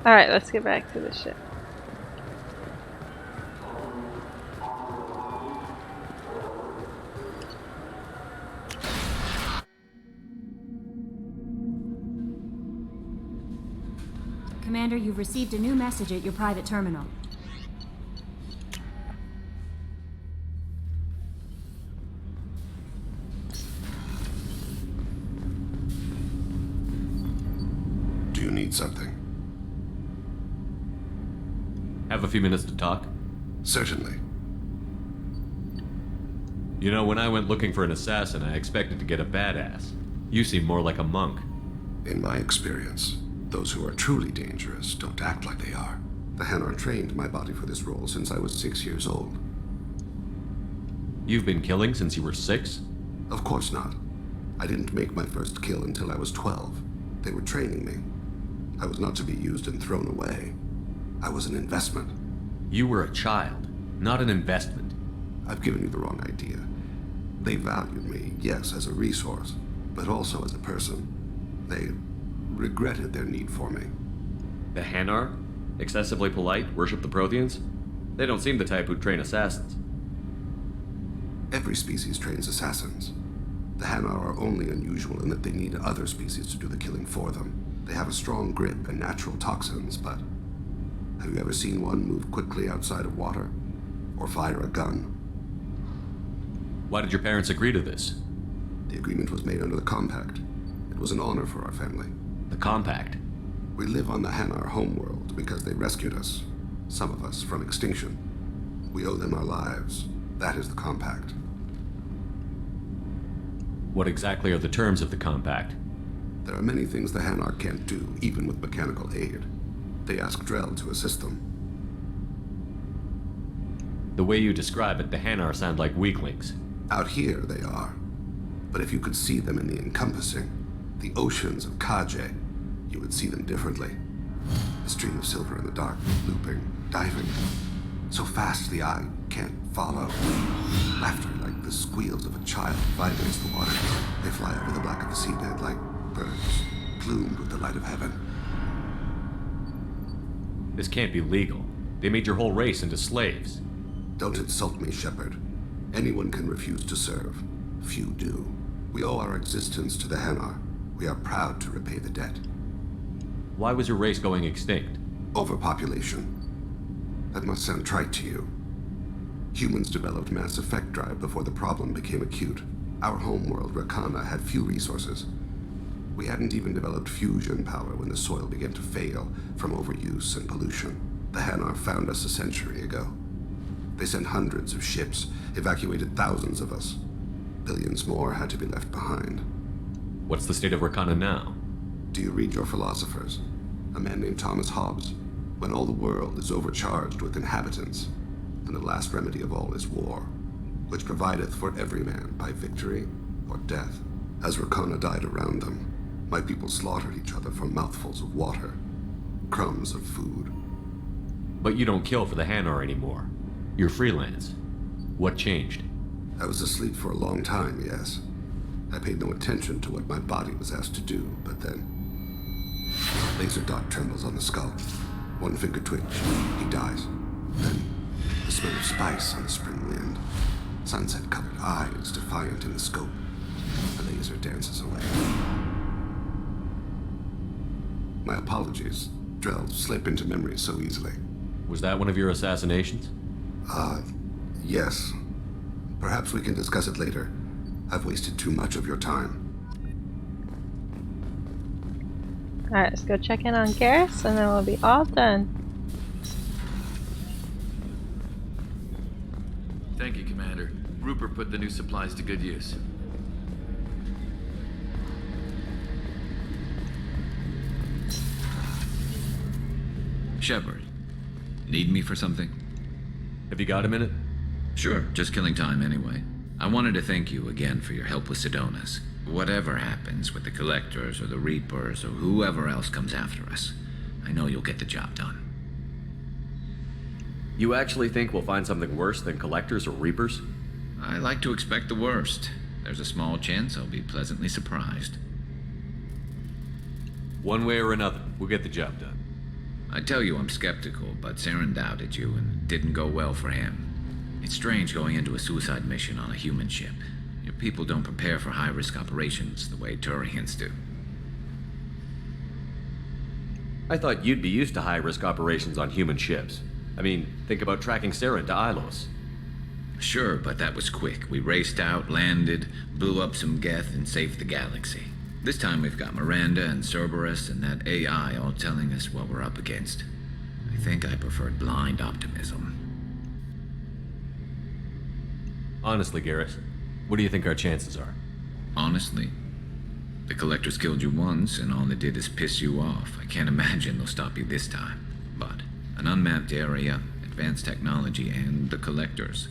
Alright, let's get back to the ship. Commander, you've received a new message at your private terminal. Do you need something? Have a few minutes to talk? Certainly. You know, when I went looking for an assassin, I expected to get a badass. You seem more like a monk. In my experience, those who are truly dangerous don't act like they are. The Hanar trained my body for this role since I was 6 years old. You've been killing since you were 6? Of course not. I didn't make my first kill until I was 12. They were training me. I was not to be used and thrown away. I was an investment. You were a child, not an investment. I've given you the wrong idea. They valued me, yes, as a resource, but also as a person. They regretted their need for me. The Hanar? Excessively polite, worship the Protheans? They don't seem the type who'd train assassins. Every species trains assassins. The Hanar are only unusual in that they need other species to do the killing for them. They have a strong grip and natural toxins, but have you ever seen one move quickly outside of water? Or fire a gun? Why did your parents agree to this? The agreement was made under the Compact. It was an honor for our family. The Compact? We live on the Hanar homeworld because they rescued us. Some of us from extinction. We owe them our lives. That is the Compact. What exactly are the terms of the Compact? There are many things the Hanar can't do, even with mechanical aid. They ask Drell to assist them. The way you describe it, the Hanar sound like weaklings. Out here, they are. But if you could see them in the encompassing, the oceans of Kaje, you would see them differently. A stream of silver in the dark, looping, diving. So fast the eye can't follow. Laughter like the squeals of a child vibrates the water. They fly over the black of the seabed like birds, plumed with the light of heaven. This can't be legal. They made your whole race into slaves. Don't insult me, Shepard. Anyone can refuse to serve. Few do. We owe our existence to the Hanar. We are proud to repay the debt. Why was your race going extinct? Overpopulation. That must sound trite to you. Humans developed mass effect drive before the problem became acute. Our homeworld, Rakana, had few resources. We hadn't even developed fusion power when the soil began to fail from overuse and pollution. The Hanar found us a century ago. They sent hundreds of ships, evacuated thousands of us. Billions more had to be left behind. What's the state of Rakana now? Do you read your philosophers? A man named Thomas Hobbes. When all the world is overcharged with inhabitants, and the last remedy of all is war, which provideth for every man by victory or death. As Rakana died around them, my people slaughtered each other for mouthfuls of water, crumbs of food. But you don't kill for the Hanar anymore. You're freelance. What changed? I was asleep for a long time, yes. I paid no attention to what my body was asked to do, but then... Laser dot trembles on the skull. One finger twitch. He dies. Then, the smell of spice on the spring wind. Sunset-colored eyes defiant in the scope. The laser dances away. My apologies. Drell slip into memory so easily. Was that one of your assassinations? Yes. Perhaps we can discuss it later. I've wasted too much of your time. Alright, let's go check in on Garrus and then we'll be all done. Thank you, Commander. Rupert put the new supplies to good use. Shepard, need me for something? Have you got a minute? Sure, just killing time anyway. I wanted to thank you again for your help with Sidonis. Whatever happens with the Collectors or the Reapers or whoever else comes after us, I know you'll get the job done. You actually think we'll find something worse than Collectors or Reapers? I like to expect the worst. There's a small chance I'll be pleasantly surprised. One way or another, we'll get the job done. I tell you I'm skeptical, but Saren doubted you and it didn't go well for him. It's strange going into a suicide mission on a human ship. Your people don't prepare for high-risk operations the way Turians do. I thought you'd be used to high-risk operations on human ships. I mean, think about tracking Saren to Ilos. Sure, but that was quick. We raced out, landed, blew up some Geth, and saved the galaxy. This time we've got Miranda and Cerberus and that AI all telling us what we're up against. I think I preferred blind optimism. Honestly, Garrus, what do you think our chances are? Honestly? The Collectors killed you once, and all they did is piss you off. I can't imagine they'll stop you this time. But an unmapped area, advanced technology, and the Collectors.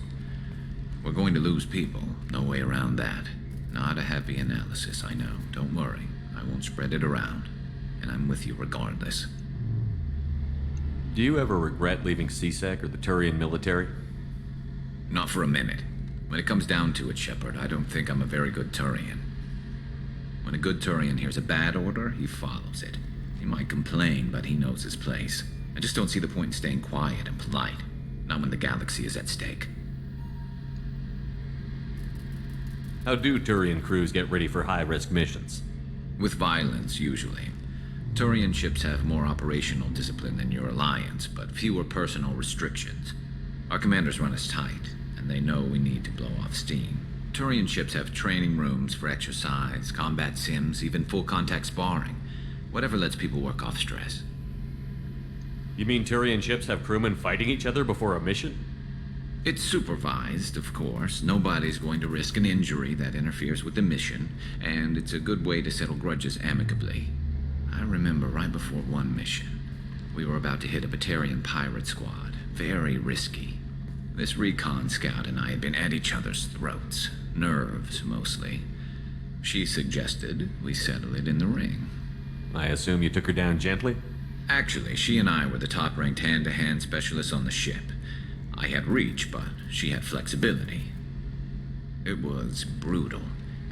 We're going to lose people. No way around that. Not a happy analysis, I know. Don't worry. I won't spread it around. And I'm with you regardless. Do you ever regret leaving C-Sec or the Turian military? Not for a minute. When it comes down to it, Shepard, I don't think I'm a very good Turian. When a good Turian hears a bad order, he follows it. He might complain, but he knows his place. I just don't see the point in staying quiet and polite. Not when the galaxy is at stake. How do Turian crews get ready for high-risk missions? With violence, usually. Turian ships have more operational discipline than your alliance, but fewer personal restrictions. Our commanders run us tight, and they know we need to blow off steam. Turian ships have training rooms for exercise, combat sims, even full-contact sparring. Whatever lets people work off stress. You mean Turian ships have crewmen fighting each other before a mission? It's supervised, of course. Nobody's going to risk an injury that interferes with the mission, and it's a good way to settle grudges amicably. I remember right before one mission, we were about to hit a Batarian pirate squad. Very risky. This recon scout and I had been at each other's throats. Nerves, mostly. She suggested we settle it in the ring. I assume you took her down gently? Actually, she and I were the top-ranked hand-to-hand specialists on the ship. I had reach, but she had flexibility. It was brutal.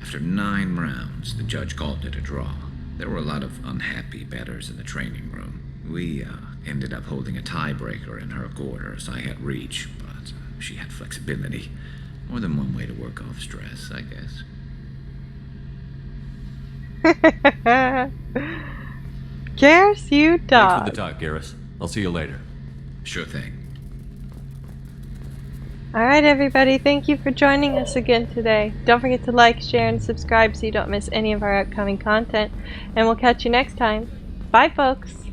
After 9 rounds, the judge called it a draw. There were a lot of unhappy bettors in the training room. We ended up holding a tiebreaker in her quarters. I had reach, but she had flexibility. More than one way to work off stress, I guess. Garrus, you dog. Thanks for the talk, Garrus. I'll see you later. Sure thing. Alright everybody, thank you for joining us again today. Don't forget to like, share, and subscribe so you don't miss any of our upcoming content. And we'll catch you next time. Bye folks!